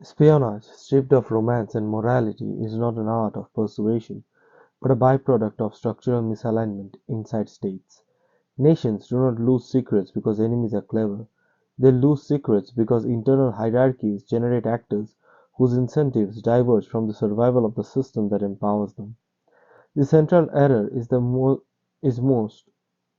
Espionage, stripped of romance and morality, is not an art of persuasion, but a byproduct of structural misalignment inside states. Nations do not lose secrets because enemies are clever. They lose secrets because internal hierarchies generate actors whose incentives diverge from the survival of the system that empowers them. The central error is most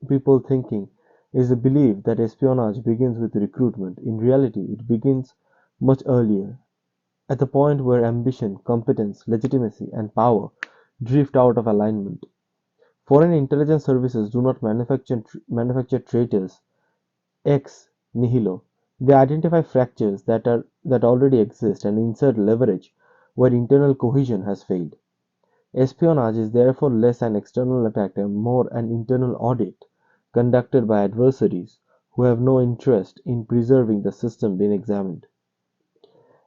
people thinking is the belief that espionage begins with recruitment. In reality, it begins much earlier, at the point where ambition, competence, legitimacy, and power drift out of alignment. Foreign intelligence services do not manufacture traitors ex nihilo. They identify fractures that already exist and insert leverage where internal cohesion has failed. Espionage is therefore less an external attack and more an internal audit conducted by adversaries who have no interest in preserving the system being examined.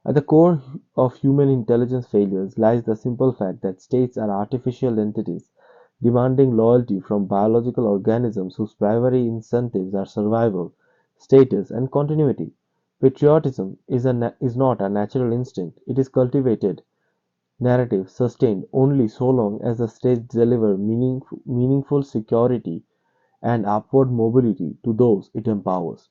At the core of human intelligence failures lies the simple fact that states are artificial entities demanding loyalty from biological organisms whose primary incentives are survival, status, and continuity. Patriotism is not a natural instinct, it is cultivated narrative sustained only so long as the states deliver meaningful security and upward mobility to those it empowers.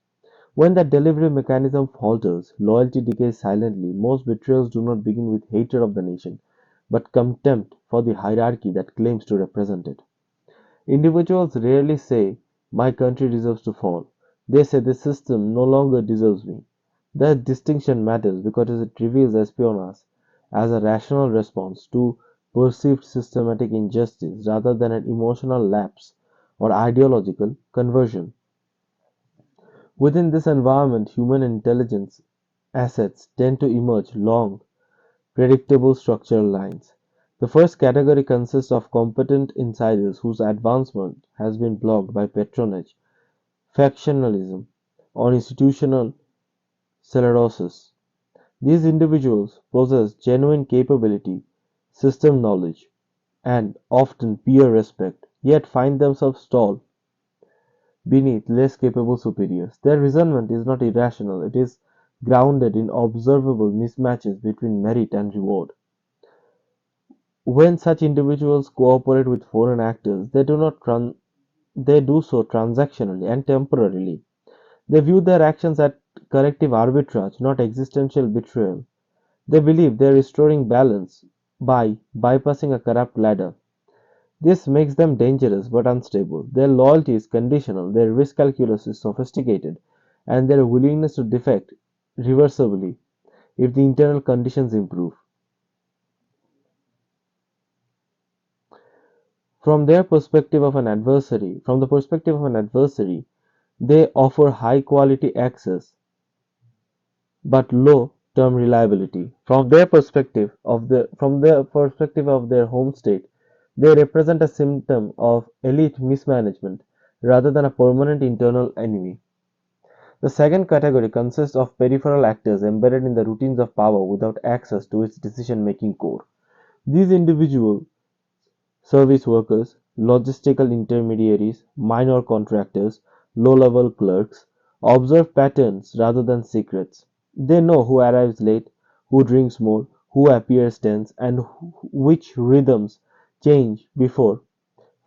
When that delivery mechanism falters, loyalty decays silently. Most betrayals do not begin with hatred of the nation, but contempt for the hierarchy that claims to represent it. Individuals rarely say, "My country deserves to fall." They say, "The system no longer deserves me." That distinction matters because it reveals espionage as a rational response to perceived systematic injustice rather than an emotional lapse or ideological conversion. Within this environment, human intelligence assets tend to emerge long, predictable structural lines. The first category consists of competent insiders whose advancement has been blocked by patronage, factionalism, or institutional sclerosis. These individuals possess genuine capability, system knowledge, and often peer respect, yet find themselves stalled beneath less capable superiors. Their resentment is not irrational, it is grounded in observable mismatches between merit and reward. When such individuals cooperate with foreign actors, they do so transactionally and temporarily. They view their actions as corrective arbitrage, not existential betrayal. They believe they are restoring balance by bypassing a corrupt ladder. This makes them dangerous but unstable. Their loyalty is conditional, their risk calculus is sophisticated, and their willingness to defect reversibly if the internal conditions improve. From the perspective of an adversary, they offer high quality access but low term reliability. From their perspective of their home state, they represent a symptom of elite mismanagement rather than a permanent internal enemy. The second category consists of peripheral actors embedded in the routines of power without access to its decision-making core. These individual service workers, logistical intermediaries, minor contractors, low-level clerks observe patterns rather than secrets. They know who arrives late, who drinks more, who appears tense, and which rhythms change before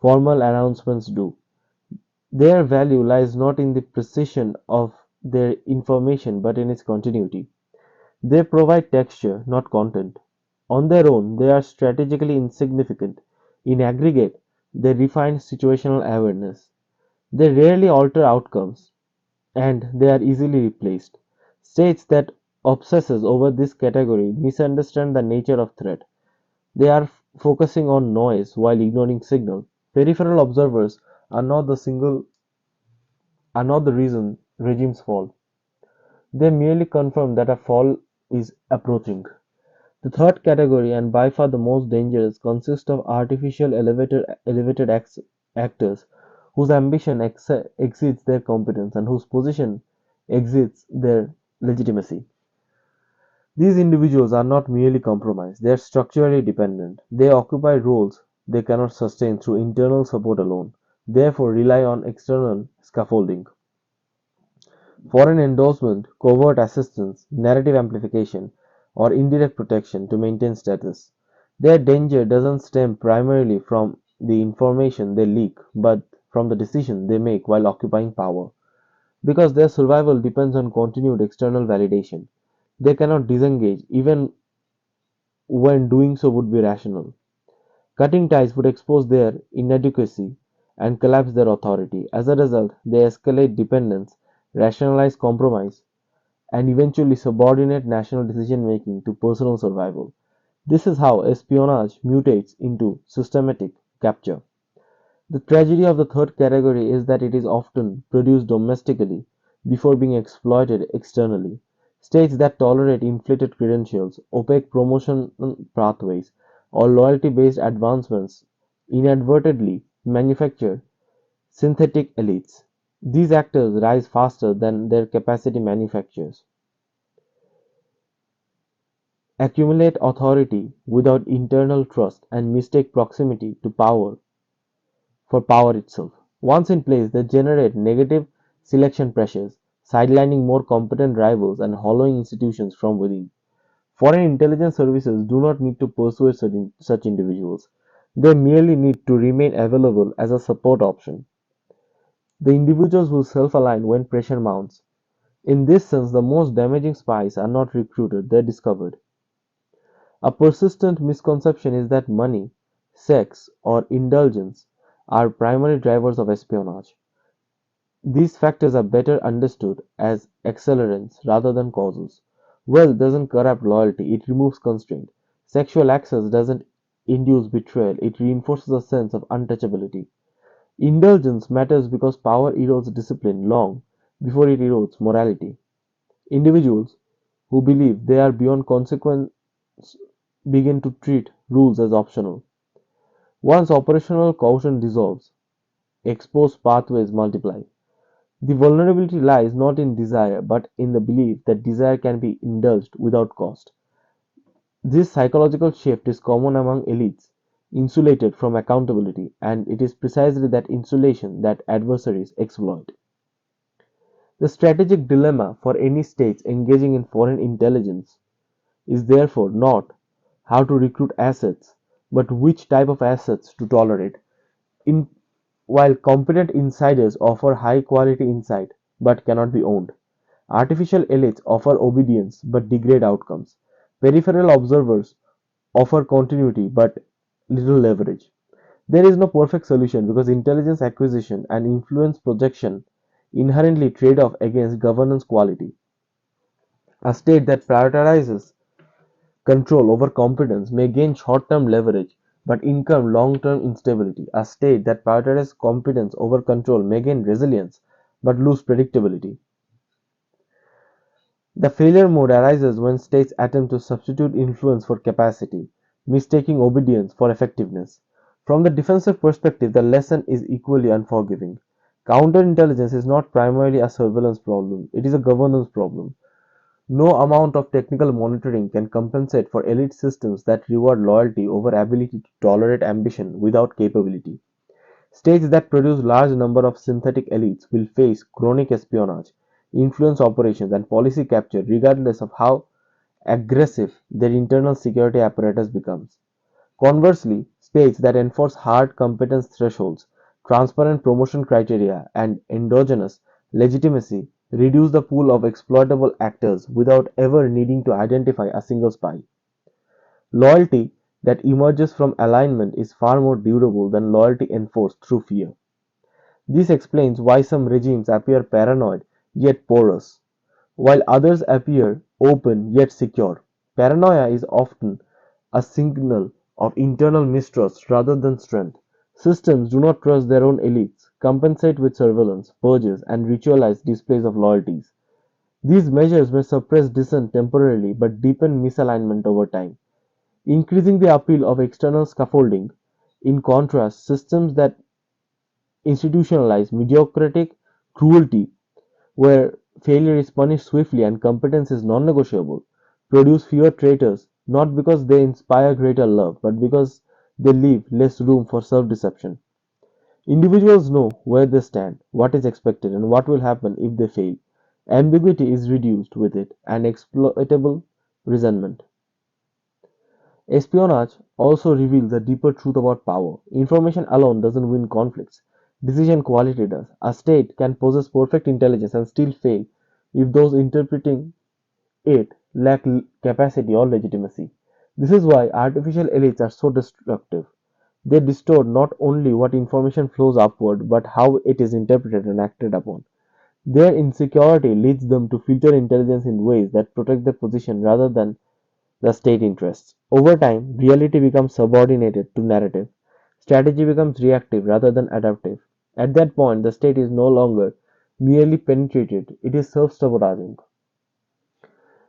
formal announcements do. Their value lies not in the precision of their information but in its continuity. They provide texture, not content. On their own, they are strategically insignificant. In aggregate, they refine situational awareness. They rarely alter outcomes, and they are easily replaced. States that obsesses over this category misunderstand the nature of threat. They are focusing on noise while ignoring signal. Peripheral observers are not the single are not the reason regimes fall. They merely confirm that a fall is approaching. The third category, and by far the most dangerous, consists of artificial elevated actors whose ambition exceeds their competence and whose position exceeds their legitimacy. These individuals are not merely compromised, they are structurally dependent. They occupy roles they cannot sustain through internal support alone, therefore rely on external scaffolding. Foreign endorsement, covert assistance, narrative amplification, or indirect protection to maintain status. Their danger doesn't stem primarily from the information they leak, but from the decisions they make while occupying power. Because their survival depends on continued external validation, they cannot disengage even when doing so would be rational. Cutting ties would expose their inadequacy and collapse their authority. As a result, they escalate dependence, rationalize compromise, and eventually subordinate national decision making to personal survival. This is how espionage mutates into systematic capture. The tragedy of the third category is that it is often produced domestically before being exploited externally. States that tolerate inflated credentials, opaque promotion pathways, or loyalty based advancements inadvertently manufacture synthetic elites. These actors rise faster than their capacity manufactures, accumulate authority without internal trust, and mistake proximity to power for power itself. Once in place, they generate negative selection pressures, sidelining more competent rivals and hollowing institutions from within. Foreign intelligence services do not need to persuade such individuals. They merely need to remain available as a support option. The individuals will self align when pressure mounts. In this sense, the most damaging spies are not recruited, they are discovered. A persistent misconception is that money, sex, or indulgence are primary drivers of espionage. These factors are better understood as accelerants rather than causes. Wealth doesn't corrupt loyalty, it removes constraint. Sexual access doesn't induce betrayal, it reinforces a sense of untouchability. Indulgence matters because power erodes discipline long before it erodes morality. Individuals who believe they are beyond consequence begin to treat rules as optional. Once operational caution dissolves, exposed pathways multiply. The vulnerability lies not in desire, but in the belief that desire can be indulged without cost. This psychological shift is common among elites, insulated from accountability, and it is precisely that insulation that adversaries exploit. The strategic dilemma for any states engaging in foreign intelligence is therefore not how to recruit assets, but which type of assets to tolerate. In, while competent insiders offer high quality insight but cannot be owned, artificial elites offer obedience but degrade outcomes. Peripheral observers offer continuity but little leverage. There is no perfect solution because intelligence acquisition and influence projection inherently trade off against governance quality. A state that prioritizes control over competence may gain short term leverage but incur long term instability. A state that prioritizes competence over control may gain resilience but lose predictability. The failure mode arises when states attempt to substitute influence for capacity, mistaking obedience for effectiveness. From the defensive perspective, the lesson is equally unforgiving. Counterintelligence is not primarily a surveillance problem, it is a governance problem. No amount of technical monitoring can compensate for elite systems that reward loyalty over ability to tolerate ambition without capability. States that produce large number of synthetic elites will face chronic espionage, influence operations, and policy capture regardless of how aggressive their internal security apparatus becomes. Conversely, states that enforce hard competence thresholds, transparent promotion criteria, and endogenous legitimacy reduce the pool of exploitable actors without ever needing to identify a single spy. Loyalty that emerges from alignment is far more durable than loyalty enforced through fear. This explains why some regimes appear paranoid yet porous, while others appear open yet secure. Paranoia is often a signal of internal mistrust rather than strength. Systems do not trust their own elites, compensate with surveillance, purges, and ritualized displays of loyalties. These measures may suppress dissent temporarily but deepen misalignment over time, increasing the appeal of external scaffolding. In contrast, systems that institutionalize mediocrity cruelty where failure is punished swiftly and competence is non negotiable, produce fewer traitors, not because they inspire greater love, but because they leave less room for self deception. Individuals know where they stand, what is expected, and what will happen if they fail. Ambiguity is reduced with it, and exploitable resentment. Espionage also reveals a deeper truth about power. Information alone doesn't win conflicts. Decision quality does. A state can possess perfect intelligence and still fail if those interpreting it lack capacity or legitimacy. This is why artificial elites are so destructive. They distort not only what information flows upward, but how it is interpreted and acted upon. Their insecurity leads them to filter intelligence in ways that protect their position rather than the state interests. Over time, reality becomes subordinated to narrative. Strategy becomes reactive rather than adaptive. At that point, the state is no longer merely penetrated, it is self sabotaging.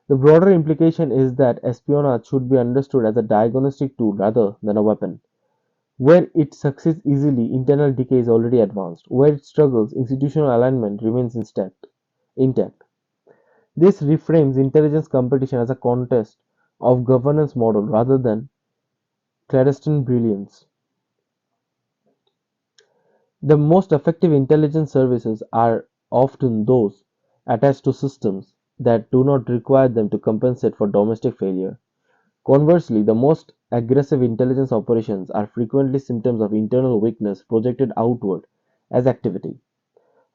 The broader implication is that espionage should be understood as a diagnostic tool rather than a weapon. Where it succeeds easily, internal decay is already advanced. Where it struggles, institutional alignment remains intact. This reframes intelligence competition as a contest of governance model rather than clandestine brilliance. The most effective intelligence services are often those attached to systems that do not require them to compensate for domestic failure. Conversely, the most aggressive intelligence operations are frequently symptoms of internal weakness projected outward as activity.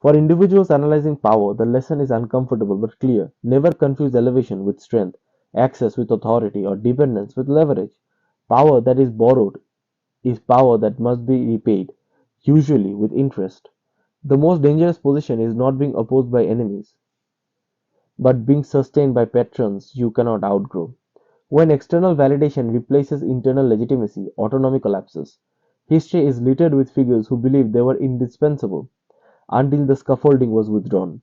For individuals analyzing power, the lesson is uncomfortable but clear. Never confuse elevation with strength, access with authority, or dependence with leverage. Power that is borrowed is power that must be repaid, usually with interest. The most dangerous position is not being opposed by enemies, but being sustained by patrons you cannot outgrow. When external validation replaces internal legitimacy, autonomy collapses. History is littered with figures who believed they were indispensable until the scaffolding was withdrawn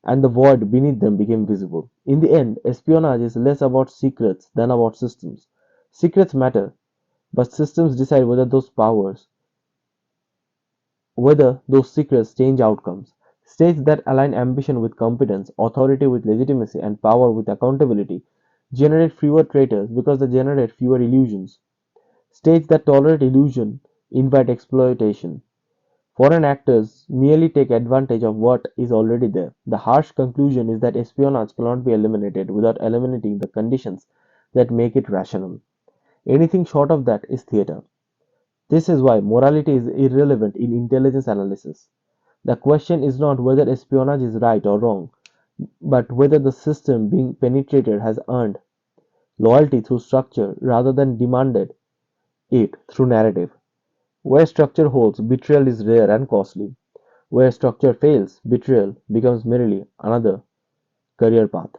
and the void beneath them became visible. In the end, espionage is less about secrets than about systems. Secrets matter, but systems decide whether those secrets change outcomes. States that align ambition with competence, authority with legitimacy, and power with accountability generate fewer traitors because they generate fewer illusions. States that tolerate illusion invite exploitation. Foreign actors merely take advantage of what is already there. The harsh conclusion is that espionage cannot be eliminated without eliminating the conditions that make it rational. Anything short of that is theater. This is why morality is irrelevant in intelligence analysis. The question is not whether espionage is right or wrong, but whether the system being penetrated has earned loyalty through structure rather than demanded it through narrative. Where structure holds, betrayal is rare and costly. Where structure fails, betrayal becomes merely another career path.